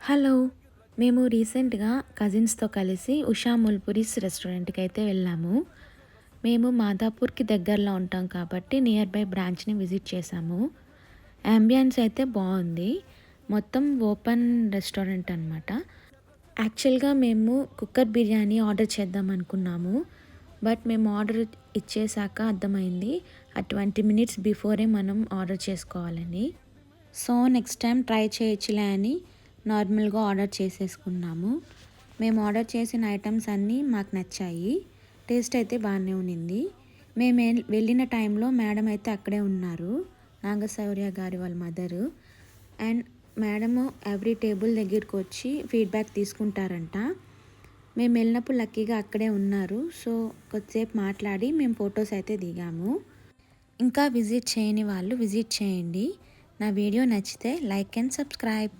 Hello! మేము రీసెంట్‌గా కజిన్స్‌తో కలిసి ఉషా ముల్పురీస్ రెస్టారెంట్‌కి అయితే వెళ్ళాము. మేము మాదాపూర్‌కి దగ్గరలో ఉంటాం కాబట్టి నియర్ బై బ్రాంచ్‌ని విజిట్ చేశాము. యాంబియన్స్ అయితే బావుంది. మొత్తం ఓపెన్ రెస్టారెంట్ అనమాట. యాక్చువల్‌గా మేము కుక్కర్ బిర్యానీ ఆర్డర్ చేద్దాం అనుకున్నాము. బట్ మేము ఆర్డర్ ఇచ్చేసాక అర్థమైంది. ఆ 20 మినిట్స్ బిఫోరే మనం ఆర్డర్ చేసుకోవాలని. సో, నెక్స్ట్ టైం ట్రై చేయొచ్చులే అని నార్మల్‌గా ఆర్డర్ చేసేసుకున్నాము. మేము ఆర్డర్ చేసిన ఐటెమ్స్ అన్నీ మాకు నచ్చాయి. టేస్ట్ అయితే బాగానే ఉన్నింది. మేము వెళ్ళిన టైంలో మేడం అయితే అక్కడే ఉన్నారు. నాగశౌర్య గారి వాళ్ళ mother. And madam every table దగ్గరికి వచ్చి ఫీడ్‌బ్యాక్ తీసుకుంటారంట. మేము వెళ్ళినప్పుడు లక్కీగా అక్కడే ఉన్నారు. సో, కొద్దిసేపు మాట్లాడి మేము ఫొటోస్ అయితే దిగాము. ఇంకా విజిట్ చేయని వాళ్ళు విజిట్ చేయండి. నా వీడియో నచ్చితే లైక్ అండ్ సబ్స్క్రైబ్.